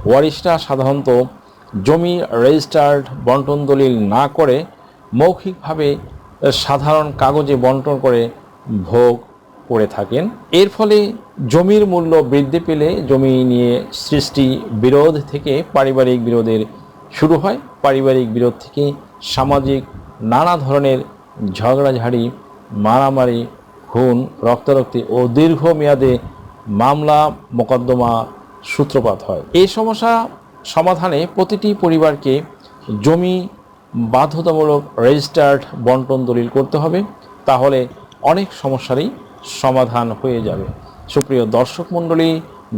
ওয়ারিশরা সাধারণত জমি রেজিস্টার্ড বন্টন দলিল না করে মৌখিকভাবে সাধারণ কাগজে বন্টন করে ভোগ করে থাকেন। এর ফলে জমির মূল্য বৃদ্ধি পেলে জমি নিয়ে সৃষ্টি বিরোধ থেকে পারিবারিক বিরোধের শুরু হয়। পারিবারিক বিরোধ থেকে সামাজিক নানা ধরনের ঝগড়াঝাড়ি, মারামারি, খুন, রক্তারক্তি ও দীর্ঘমেয়াদে মামলা মোকদ্দমা সূত্রপাত হয়। এই সমস্যা সমাধানে প্রতিটি পরিবারকে জমি বাধ্যতামূলক রেজিস্টার্ড বন্টন দলিল করতে হবে, তাহলে অনেক সমস্যারই সমাধান হয়ে যাবে। সুপ্রিয় দর্শক মণ্ডলী,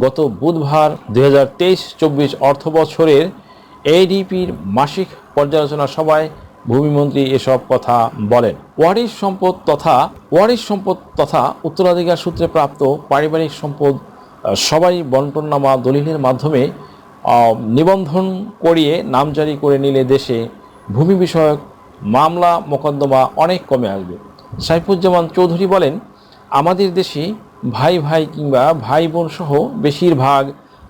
গত বুধবার 2023-24 অর্থ বছরের এডিপির মাসিক পর্যালোচনা সভায় ভূমিমন্ত্রী এসব কথা বলেন। ওয়ারিশ সম্পদ তথা উত্তরাধিকার সূত্রে প্রাপ্ত পারিবারিক সম্পদ সবাই বন্টননামা দলিলের মাধ্যমে নিবন্ধন করিয়ে নামজারি করে নিলে দেশে ভূমি বিষয়ক মামলা মোকদ্দমা অনেক কমে আসবে। সাইফুজ্জামান চৌধুরী বলেন, আমাদের দেশে ভাই ভাই কিংবা ভাই বোন সহ বেশিরভাগ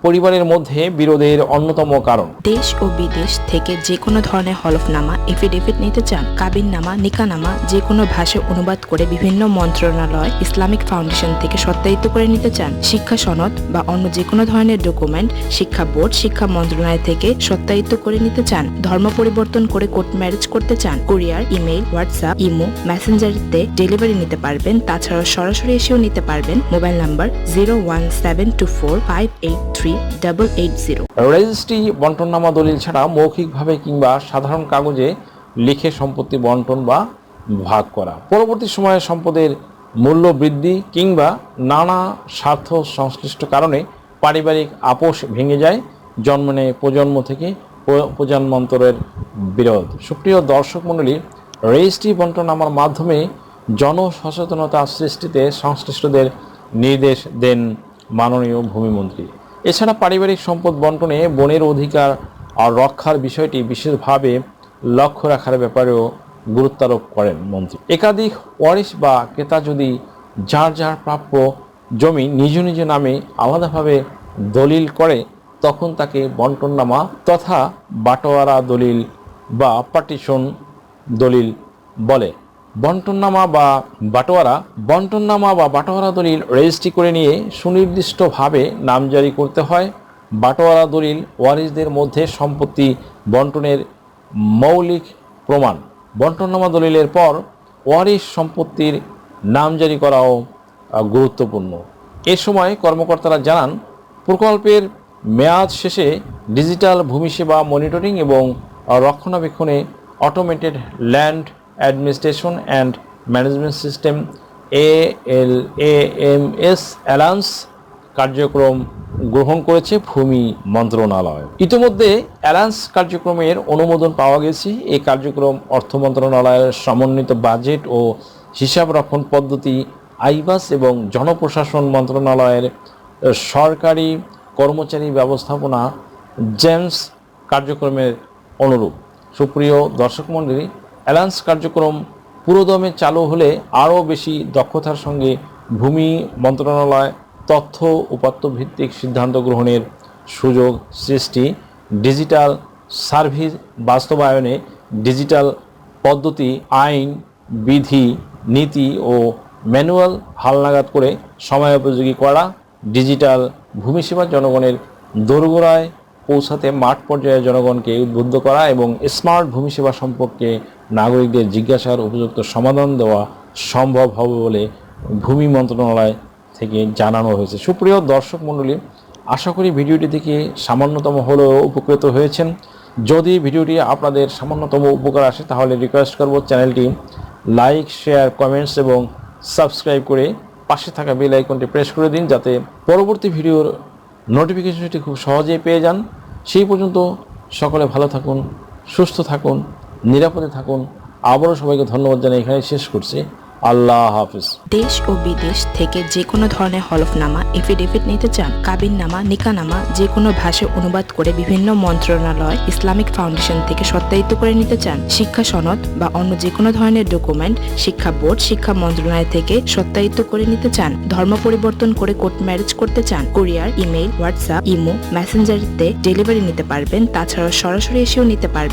পরিবারের মধ্যে বিরোধের অন্যতম কারণ। দেশ ও বিদেশ থেকে যে কোনো ধরনের হলফনামা, এফিডেভিট নিতে চান, কাবিননামা, নিকানামা যে কোনো ভাষায় অনুবাদ করে বিভিন্ন মন্ত্রণালয়, ইসলামিক ফাউন্ডেশন থেকে সত্যায়িত করে নিতে চান, শিক্ষা সনদ বা অন্য যে কোনো ধরনের ডকুমেন্ট শিক্ষা বোর্ড, শিক্ষা মন্ত্রণালয় থেকে সত্যায়িত করে নিতে চান, ধর্ম পরিবর্তন করে কোর্ট ম্যারেজ করতে চান, কুরিয়ার, ইমেইল, হোয়াটসঅ্যাপ, ইমো, মেসেঞ্জারিতে ডেলিভারি নিতে পারবেন। তাছাড়া সরাসরি এসেও নিতে পারবেন। Mobile number 01724583880। রেজিস্ট্রি বন্টননামা দলিল ছাড়া মৌখিকভাবে কিংবা সাধারণ কাগজে লিখে সম্পত্তি বন্টন বা ভাগ করা পরবর্তী সময়ে সম্পদের মূল্য বৃদ্ধি কিংবা নানা স্বার্থ সংশ্লিষ্ট কারণে পারিবারিক আপোষ ভেঙে যায়, জন্ম নেয় প্রজন্ম থেকে প্রজন্মান্তরের বিরোধ। সুপ্রিয় দর্শক মণ্ডলী, রেজিস্ট্রি বন্টননামার মাধ্যমে জনসচেতনতা সৃষ্টিতে সংশ্লিষ্টদের নির্দেশ দেন মাননীয় ভূমিমন্ত্রী। এছাড়া পারিবারিক সম্পদ বন্টনে বনের অধিকার আর রক্ষার বিষয়টি বিশেষভাবে লক্ষ্য রাখার ব্যাপারেও গুরুত্বারোপ করেন মন্ত্রী। একাধিক ওয়ারিশ বা ক্রেতা যদি যার যার প্রাপ্য জমি নিজ নিজ নামে আলাদাভাবে দলিল করে, তখন তাকে বন্টননামা তথা বাটোয়ারা দলিল বা পার্টিশন দলিল বলে। বন্টননামা বা বাটোয়ারা দলিল রেজিস্ট্রি করে নিয়ে সুনির্দিষ্টভাবে নামজারি করতে হয়। বাটোয়ারা দলিল ওয়ারিশদের মধ্যে সম্পত্তি বন্টনের মৌলিক প্রমাণ। বন্টননামা দলিলের পর ওয়ারিশ সম্পত্তির নামজারি করাও গুরুত্বপূর্ণ। এ সময় কর্মকর্তারা জানান, প্রকল্পের মেয়াদ শেষে ডিজিটাল ভূমি সেবা মনিটরিং এবং রক্ষণাবেক্ষণে automated land administration and management system ALAMS alliance কার্যক্রম গ্রহণ করেছে ভূমি মন্ত্রণালয়। ইতিমধ্যে অ্যালায়েন্স কার্যক্রমের অনুমোদন পাওয়া গেছে। এই কার্যক্রম অর্থ মন্ত্রণালয়ের সমন্বিত বাজেট ও হিসাব রক্ষণ পদ্ধতি, আইবাস এবং জনপ্রশাসন মন্ত্রণালয়ের সরকারি কর্মচারী ব্যবস্থাপনা জেমস কার্যক্রমের অনুরূপ। সুপ্রিয় দর্শক মণ্ডলী, অ্যালায়েন্স কার্যক্রম পুরোদমে চালু হলে আরও বেশি দক্ষতার সঙ্গে ভূমি মন্ত্রণালয় তথ্য উপাত্ত ভিত্তিক সিদ্ধান্ত গ্রহণের সুযোগ সৃষ্টি, ডিজিটাল সার্ভিস বাস্তবায়নে ডিজিটাল পদ্ধতি, আইন, বিধি, নীতি ও ম্যানুয়াল হালনাগাদ করে সময়োপযোগী করা, ডিজিটাল ভূমি সেবা জনগণের দোরগোড়ায় পৌঁছাতে মাঠ পর্যায়ে জনগণকে উদ্বুদ্ধ করা এবং স্মার্ট ভূমি সেবা সম্পর্কে নাগরিকদের জিজ্ঞাসার উপযুক্ত সমাধান দেওয়া সম্ভব হবে বলে ভূমি মন্ত্রণালয় থেকে জানানো হয়েছে। সুপ্রিয় দর্শক মণ্ডলী, আশা করি ভিডিওটি থেকে সামান্যতম হলেও উপকৃত হয়েছেন। যদি ভিডিওটি আপনাদের সামান্যতম উপকার আসে, তাহলে রিকোয়েস্ট করব চ্যানেলটি লাইক, শেয়ার, কমেন্টস এবং সাবস্ক্রাইব করে পাশে থাকা বেল আইকনটি প্রেস করে দিন, যাতে পরবর্তী ভিডিওর নোটিফিকেশনটি খুব সহজেই পেয়ে যান। সেই পর্যন্ত সকলে ভালো থাকুন, সুস্থ থাকুন, নিরাপদে থাকুন। আবারও সবাইকে ধন্যবাদ জানিয়ে এখানে শেষ করছি। আল্লাহ হাফিজ। দেশ ও বিদেশ থেকে যে কোনো ধরনের হলফনামা, এফিডেভিট নিতে চান, কাবিননামা, নিকানামা যে কোনো ভাষায় অনুবাদ করে বিভিন্ন মন্ত্রণালয়, ইসলামিক ফাউন্ডেশন থেকে সত্যায়িত করে নিতে চান, শিক্ষা সনদ বা অন্য যে কোনো ধরনের ডকুমেন্ট শিক্ষা বোর্ড, শিক্ষা মন্ত্রণালয় থেকে সত্যায়িত করে নিতে চান, ধর্ম পরিবর্তন করে কোর্ট ম্যারেজ করতে চান, কুরিয়ার, ইমেইল, হোয়াটসঅ্যাপ, ইমো, মেসেঞ্জারিতে ডেলিভারি নিতে পারবেন। তাছাড়াও সরাসরি এসেও নিতে পারবেন।